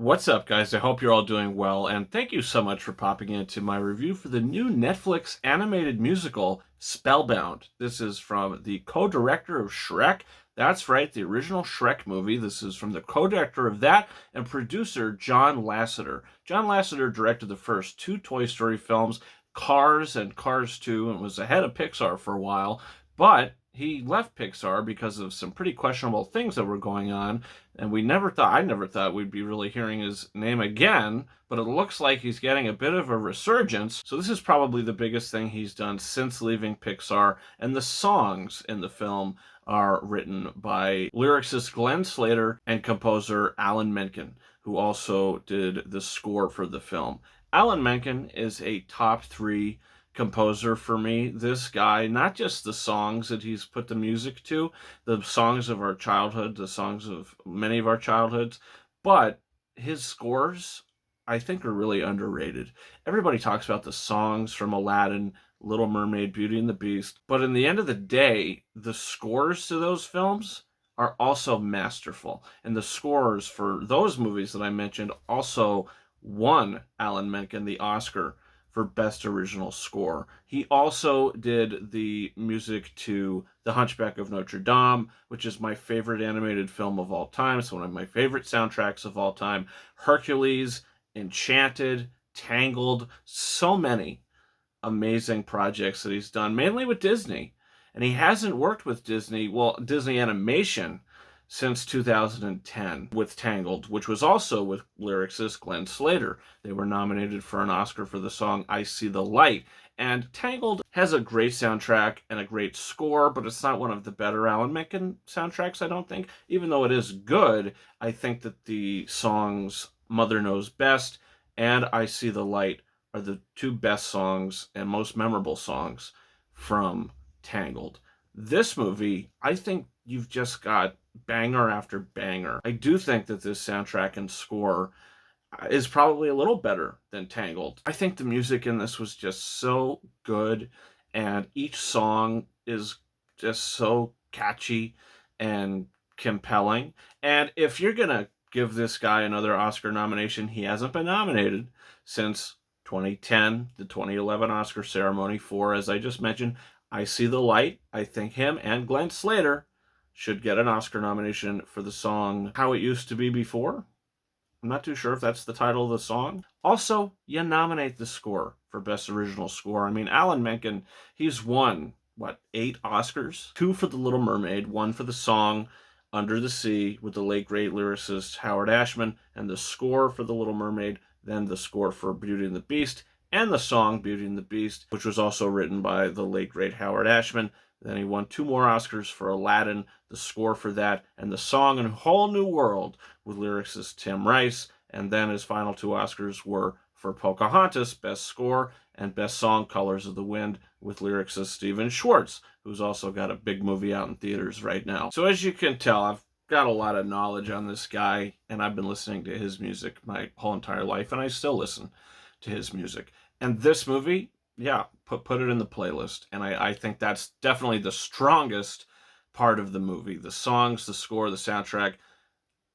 What's up, guys? I hope you're all doing well, and thank you so much for popping into my review for the new Netflix animated musical, Spellbound. This is from the co-director of Shrek. That's right, the original Shrek movie. This is from the co-director of that and producer John Lasseter. John Lasseter directed the first two Toy Story films, Cars and Cars 2, and was ahead of Pixar for a while, but he left Pixar because of some pretty questionable things that were going on, and I never thought we'd be really hearing his name again, but it looks like he's getting a bit of a resurgence. So this is probably the biggest thing he's done since leaving Pixar, and the songs in the film are written by lyricist Glenn Slater and composer Alan Menken, who also did the score for the film. Alan Menken is a top 3 composer for me. This guy, not just the songs that he's put the music to, the songs of our childhood, the songs of many of our childhoods, but his scores, I think, are really underrated. Everybody talks about the songs from Aladdin, Little Mermaid, Beauty and the Beast, but in the end of the day, the scores to those films are also masterful. And the scores for those movies that I mentioned also won Alan Menken the Oscar for Best Original Score. He also did the music to The Hunchback of Notre Dame, which is my favorite animated film of all time. It's one of my favorite soundtracks of all time. Hercules, Enchanted, Tangled, so many amazing projects that he's done, mainly with Disney. And he hasn't worked with Disney Animation, since 2010 with Tangled, which was also with lyricist Glenn Slater. They were nominated for an Oscar for the song I See the Light. And Tangled has a great soundtrack and a great score, but it's not one of the better Alan Menken soundtracks, I don't think. Even though it is good, I think that the songs Mother Knows Best and I See the Light are the two best songs and most memorable songs from Tangled. This movie, I think you've just got banger after banger. I do think that this soundtrack and score is probably a little better than Tangled. I think the music in this was just so good, and each song is just so catchy and compelling. And if you're gonna give this guy another Oscar nomination, he hasn't been nominated since 2010, the 2011 Oscar ceremony for, as I just mentioned, I See the Light. I think him and Glenn Slater should get an Oscar nomination for the song How It Used to Be Before. I'm not too sure if that's the title of the song. Also, you nominate the score for Best Original Score. I mean, Alan Menken, he's won, 8 Oscars? 2 for The Little Mermaid, 1 for the song Under the Sea with the late great lyricist Howard Ashman, and the score for The Little Mermaid, then the score for Beauty and the Beast, and the song Beauty and the Beast, which was also written by the late great Howard Ashman. Then he won 2 more Oscars for Aladdin, the score for that, and the song in A Whole New World with lyricist Tim Rice. And then his final 2 Oscars were for Pocahontas, Best Score, and Best Song, Colors of the Wind, with lyricist Stephen Schwartz, who's also got a big movie out in theaters right now. So as you can tell, I've got a lot of knowledge on this guy, and I've been listening to his music my whole entire life, and I still listen to his music. And this movie, yeah, put it in the playlist. And I think that's definitely the strongest part of the movie. The songs, the score, the soundtrack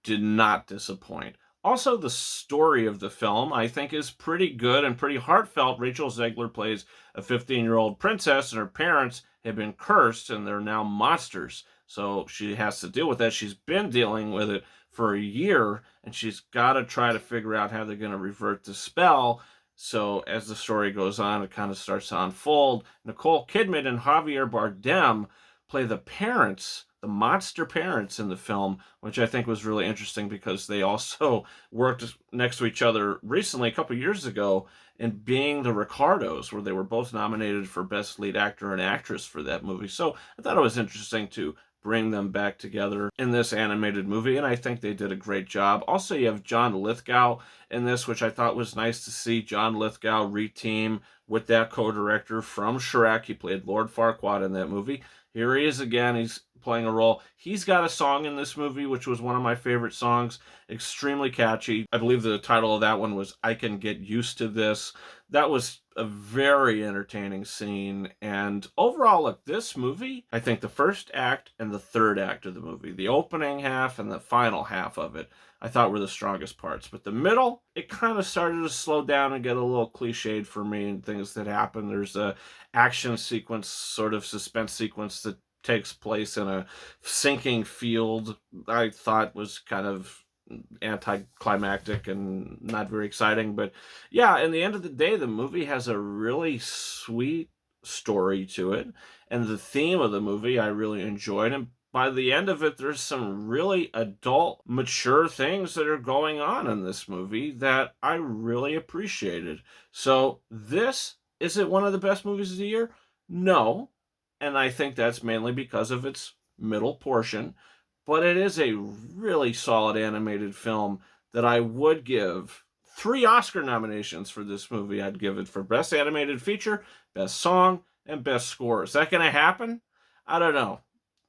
did not disappoint. Also, the story of the film, I think, is pretty good and pretty heartfelt. Rachel Zegler plays a 15-year-old princess, and her parents have been cursed, and they're now monsters. So she has to deal with that. She's been dealing with it for a year, and she's got to try to figure out how they're going to revert the spell. So as the story goes on, it kind of starts to unfold. Nicole Kidman and Javier Bardem play the parents, the monster parents in the film, which I think was really interesting because they also worked next to each other recently, a couple years ago, in Being the Ricardos, where they were both nominated for Best Lead Actor and Actress for that movie. So I thought it was interesting to bring them back together in this animated movie, and I think they did a great job. Also, you have John Lithgow in this, which I thought was nice to see John Lithgow reteam with that co-director from Shrek. He played Lord Farquaad in that movie. Here he is again. He's playing a role. He's got a song in this movie, which was one of my favorite songs. Extremely catchy. I believe the title of that one was I Can Get Used to This. That was a very entertaining scene. And overall, look, this movie, I think the first act and the third act of the movie, the opening half and the final half of it, I thought were the strongest parts. But the middle, it kind of started to slow down and get a little cliched for me and things that happen. There's a action sequence, sort of suspense sequence that takes place in a sinking field. I thought was kind of anticlimactic and not very exciting. But yeah, in the end of the day, the movie has a really sweet story to it. And the theme of the movie I really enjoyed. And by the end of it, there's some really adult, mature things that are going on in this movie that I really appreciated. So this, is it one of the best movies of the year? No. And I think that's mainly because of its middle portion. But it is a really solid animated film that I would give 3 Oscar nominations for this movie. I'd give it for Best Animated Feature, Best Song, and Best Score. Is that going to happen? I don't know.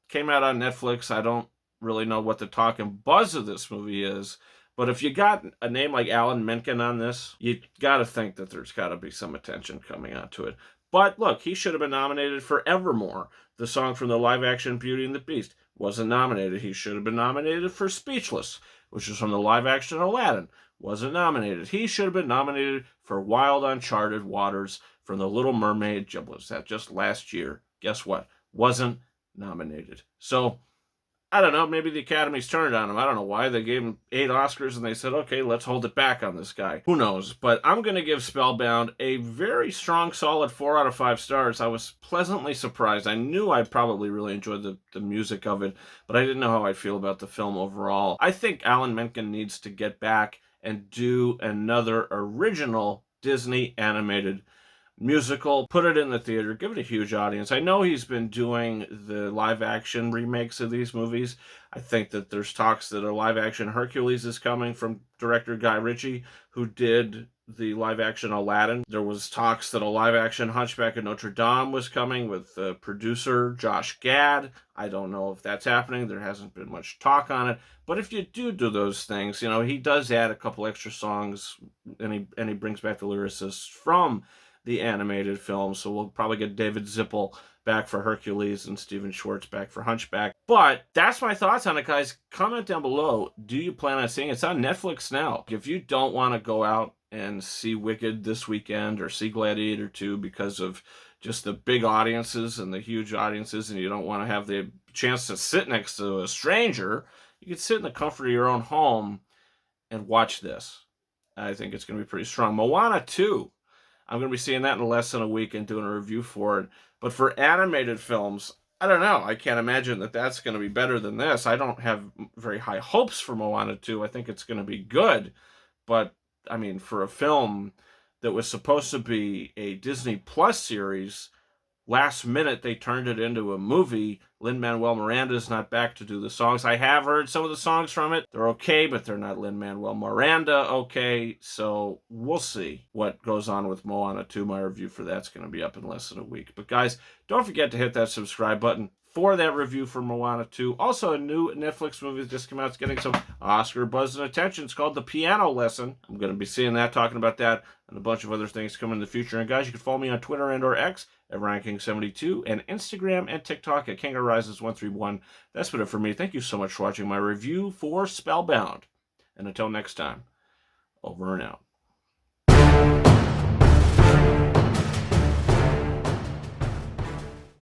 Came out on Netflix. I don't really know what the talk and buzz of this movie is. But if you got a name like Alan Menken on this, you got to think that there's got to be some attention coming onto it. But look, he should have been nominated for Evermore, the song from the live-action Beauty and the Beast. Wasn't nominated. He should have been nominated for Speechless, which is from the live-action Aladdin. Wasn't nominated. He should have been nominated for Wild Uncharted Waters from The Little Mermaid. Was that just last year? Guess what? Wasn't nominated. So, I don't know, maybe the Academy's turned on him. I don't know why. They gave him 8 Oscars and they said, okay, let's hold it back on this guy. Who knows? But I'm going to give Spellbound a very strong, solid 4 out of 5 stars. I was pleasantly surprised. I knew I probably really enjoyed the music of it, but I didn't know how I'd feel about the film overall. I think Alan Menken needs to get back and do another original Disney animated musical, put it in the theater, give it a huge audience. I know he's been doing the live action remakes of these movies. I think that there's talks that a live action Hercules is coming from director Guy Ritchie, who did the live action Aladdin. There was talks that a live action Hunchback of Notre Dame was coming with producer Josh Gad. I don't know if that's happening. There hasn't been much talk on it. But if you do those things, you know, he does add a couple extra songs and he brings back the lyricists from the animated film, so we'll probably get David Zippel back for Hercules and Stephen Schwartz back for Hunchback. But that's my thoughts on it, guys. Comment down below. Do you plan on seeing it? It's on Netflix now. If you don't want to go out and see Wicked this weekend or see Gladiator 2 because of just the big audiences and the huge audiences, and you don't want to have the chance to sit next to a stranger, you can sit in the comfort of your own home and watch this. I think it's going to be pretty strong. Moana 2. I'm going to be seeing that in less than a week and doing a review for it. But for animated films, I don't know. I can't imagine that that's going to be better than this. I don't have very high hopes for Moana 2. I think it's going to be good. But, I mean, for a film that was supposed to be a Disney Plus series, last minute they turned it into a movie. Lin-Manuel Miranda's not back to do the songs. I have heard some of the songs from it. They're okay, but they're not Lin-Manuel Miranda okay. So we'll see what goes on with Moana 2. My review for that's going to be up in less than a week. But guys, don't forget to hit that subscribe button for that review for Moana 2. Also, a new Netflix movie that just came out. It's getting some Oscar buzz and attention. It's called The Piano Lesson. I'm going to be seeing that, talking about that, and a bunch of other things coming in the future. And guys, you can follow me on Twitter and or X at RyanKing72 and Instagram and TikTok at KingOrises131. That's been it for me. Thank you so much for watching my review for Spellbound. And until next time, over and out.